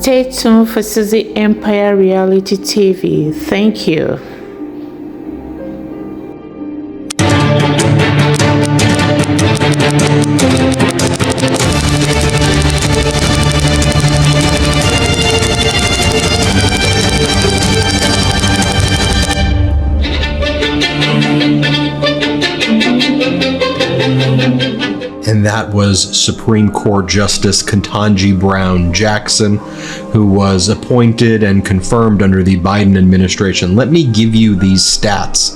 Stay tuned for Suzy Empire Reality TV. Thank you. And that was Supreme Court Justice Ketanji Brown Jackson, who was appointed and confirmed under the Biden administration. Let me give you these stats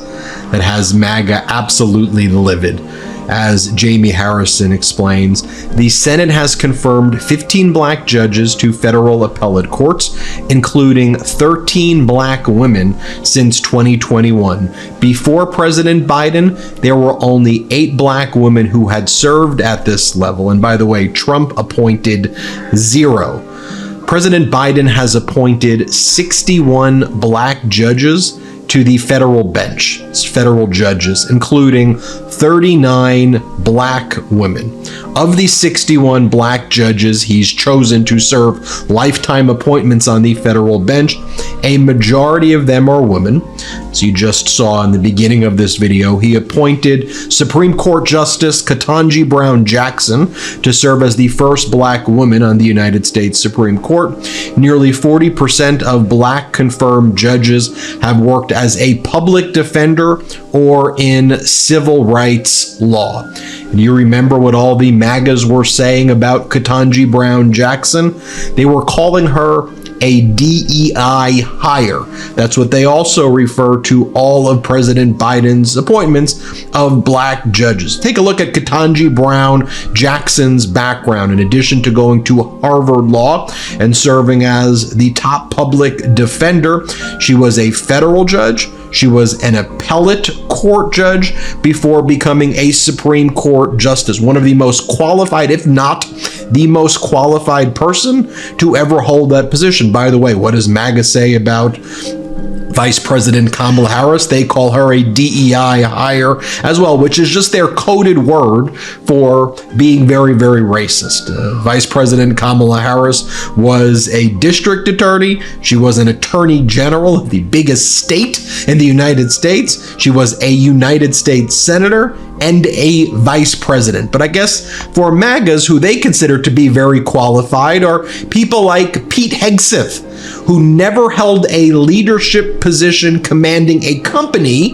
that has MAGA absolutely livid. As Jamie Harrison explains, the Senate has confirmed 15 black judges to federal appellate courts, including 13 black women since 2021. Before President Biden, there were only 8 black women who had served at this level. And by the way, Trump appointed 0. President Biden has appointed 61 black judges to the federal bench, federal judges, including 39 black women. Of the 61 black judges he's chosen to serve lifetime appointments on the federal bench, a majority of them are women. As you just saw in the beginning of this video, he appointed Supreme Court Justice Ketanji Brown Jackson to serve as the first black woman on the United States Supreme Court. Nearly 40% of black confirmed judges have worked as a public defender or in civil rights law. And you remember what all the MAGAs were saying about Ketanji Brown Jackson? They were calling her a DEI hire. That's what they also refer to all of President Biden's appointments of black judges. Take a look at Ketanji Brown Jackson's background. In addition to going to Harvard Law and serving as the top public defender, she was a federal judge. She was an appellate court judge before becoming a Supreme Court justice, one of the most qualified, if not the most qualified person to ever hold that position. By the way, what does MAGA say about Vice President Kamala Harris? They call her a DEI hire as well, which is just their coded word for being very, very racist. Vice President Kamala Harris was a district attorney. She was an attorney general of the biggest state in the United States. She was a United States senator and a vice president. But I guess for MAGAs, who they consider to be very qualified, are people like Pete Hegseth, who never held a leadership position commanding a company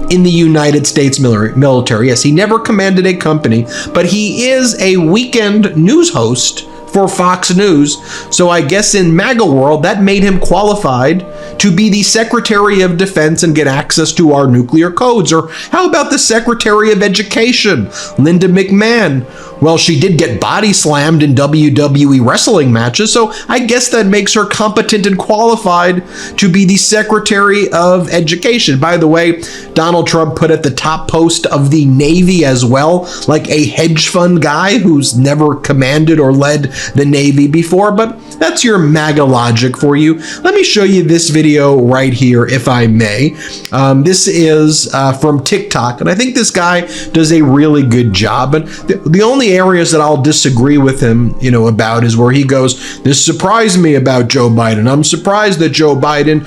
in the United States military. Yes, he never commanded a company, but he is a weekend news host for Fox News. So I guess in MAGA world, that made him qualified to be the Secretary of Defense and get access to our nuclear codes. Or how about the Secretary of Education, Linda McMahon? Well, she did get body slammed in WWE wrestling matches, so I guess that makes her competent and qualified to be the Secretary of Education. By the way, Donald Trump put at the top post of the Navy as well, like a hedge fund guy who's never commanded or led the Navy before, but that's your MAGA logic for you. Let me show you this video right here, if I may. This is from TikTok, and I think this guy does a really good job. And the only areas that I'll disagree with him, about is where he goes, "This surprised me about Joe Biden. I'm surprised that Joe Biden,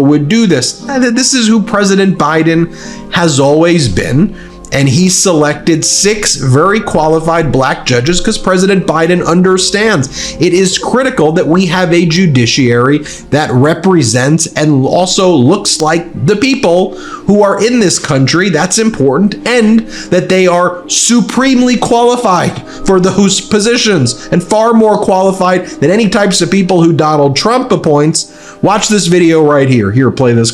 would do this." This is who President Biden has always been. And he selected 6 very qualified black judges because President Biden understands it is critical that we have a judiciary that represents and also looks like the people who are in this country. That's important. And that they are supremely qualified for those positions and far more qualified than any types of people who Donald Trump appoints. Watch this video right here. Here, play this.